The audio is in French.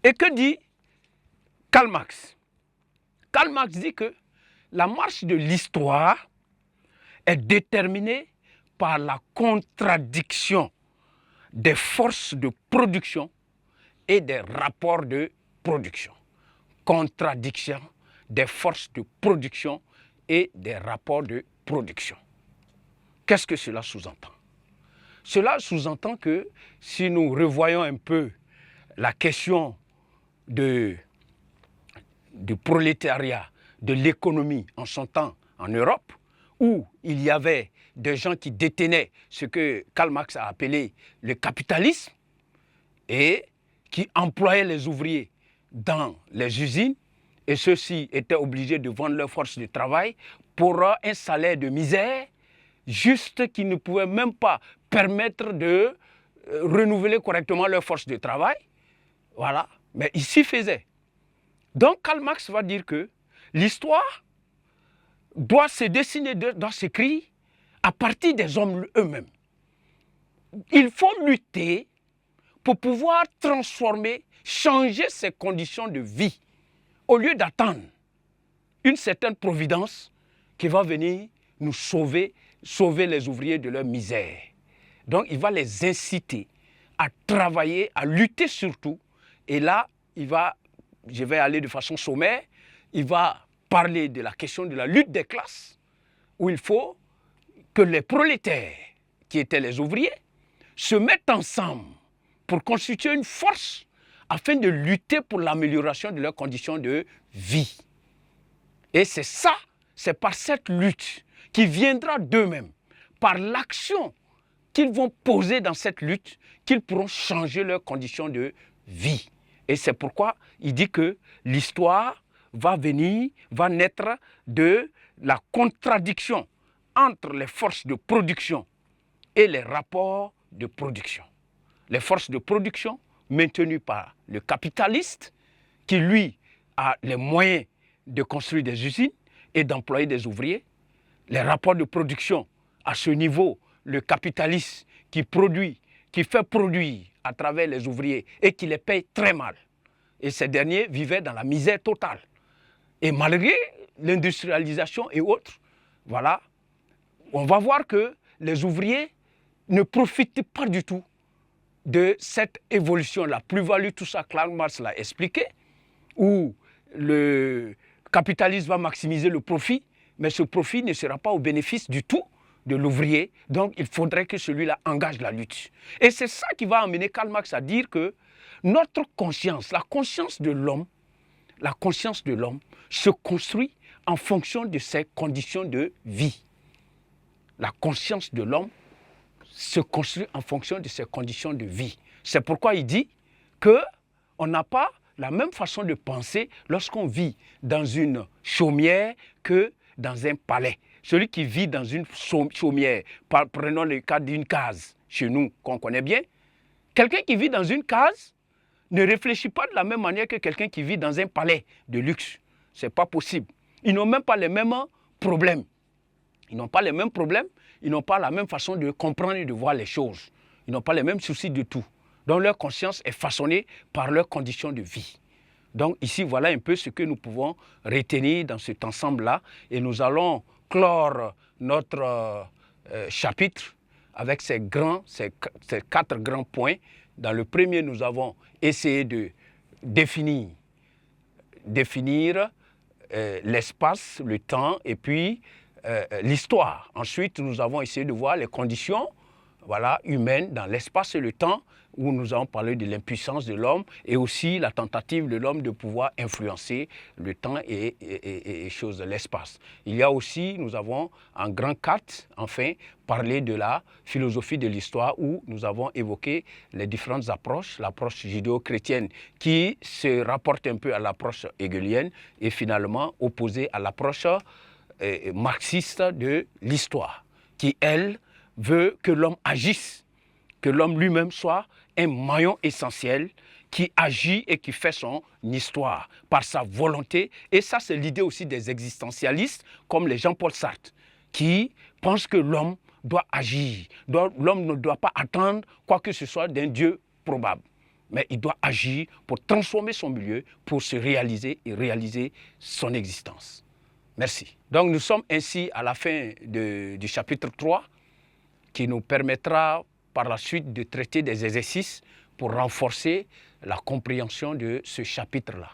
Et que dit Karl Marx? Karl Marx dit que la marche de l'histoire est déterminée par la contradiction des forces de production et des rapports de production. Contradiction des forces de production et des rapports de production. Qu'est-ce que cela sous-entend? Cela sous-entend que si nous revoyons un peu la question du prolétariat, de l'économie en son temps en Europe, où il y avait des gens qui détenaient ce que Karl Marx a appelé le capitalisme et qui employaient les ouvriers dans les usines, et ceux-ci étaient obligés de vendre leur force de travail pour un salaire de misère, juste qui ne pouvait même pas permettre de renouveler correctement leur force de travail. Voilà, mais ils s'y faisaient. Donc Karl Marx va dire que l'histoire doit se dessiner, doit s'écrire à partir des hommes eux-mêmes. Il faut lutter pour pouvoir transformer, changer ces conditions de vie, au lieu d'attendre une certaine providence qui va venir nous sauver les ouvriers de leur misère. Donc il va les inciter à travailler, à lutter surtout. Et là, je vais aller de façon sommaire, il va parler de la question de la lutte des classes, où il faut que les prolétaires, qui étaient les ouvriers, se mettent ensemble pour constituer une force afin de lutter pour l'amélioration de leurs conditions de vie. Et c'est ça, c'est par cette lutte qui viendra d'eux-mêmes, par l'action qu'ils vont poser dans cette lutte, qu'ils pourront changer leurs conditions de vie. Et c'est pourquoi il dit que l'histoire va naître de la contradiction entre les forces de production et les rapports de production. Les forces de production maintenues par le capitaliste qui, lui, a les moyens de construire des usines et d'employer des ouvriers. Les rapports de production, à ce niveau, le capitaliste qui produit, qui fait produire à travers les ouvriers et qui les paye très mal. Et ces derniers vivaient dans la misère totale. Et malgré l'industrialisation et autres, voilà, on va voir que les ouvriers ne profitent pas du tout de cette évolution, la plus-value, tout ça, Karl Marx l'a expliqué, où le capitalisme va maximiser le profit, mais ce profit ne sera pas au bénéfice du tout de l'ouvrier, donc il faudrait que celui-là engage la lutte. Et c'est ça qui va amener Karl Marx à dire que notre conscience, la conscience de l'homme se construit en fonction de ses conditions de vie. La conscience de l'homme se construit en fonction de ses conditions de vie. C'est pourquoi il dit qu'on n'a pas la même façon de penser lorsqu'on vit dans une chaumière que dans un palais. Celui qui vit dans une chaumière, prenons le cas d'une case chez nous qu'on connaît bien, quelqu'un qui vit dans une case ne réfléchit pas de la même manière que quelqu'un qui vit dans un palais de luxe. Ce n'est pas possible. Ils n'ont même pas les mêmes problèmes. Ils n'ont pas les mêmes problèmes, ils n'ont pas la même façon de comprendre et de voir les choses. Ils n'ont pas les mêmes soucis de tout. Donc leur conscience est façonnée par leurs conditions de vie. Donc ici, voilà un peu ce que nous pouvons retenir dans cet ensemble-là. Et nous allons clore notre chapitre avec ces 4 grands points. Dans le premier, nous avons essayé de définir l'espace, le temps et puis l'histoire. Ensuite, nous avons essayé de voir les conditions humaines dans l'espace et le temps, où nous avons parlé de l'impuissance de l'homme et aussi la tentative de l'homme de pouvoir influencer le temps et l'espace. Il y a aussi, nous avons en grand 4, enfin, parlé de la philosophie de l'histoire, où nous avons évoqué les différentes approches, l'approche judéo-chrétienne qui se rapporte un peu à l'approche hegelienne et finalement opposée à l'approche marxiste de l'histoire, qui, elle, veut que l'homme agisse, que l'homme lui-même soit un maillon essentiel qui agit et qui fait son histoire par sa volonté. Et ça, c'est l'idée aussi des existentialistes, comme les Jean-Paul Sartre, qui pensent que l'homme doit agir. L'homme ne doit pas attendre quoi que ce soit d'un Dieu probable. mais il doit agir pour transformer son milieu, pour se réaliser et réaliser son existence. Merci. Donc nous sommes ainsi à la fin du chapitre 3 qui nous permettra par la suite de traiter des exercices pour renforcer la compréhension de ce chapitre-là.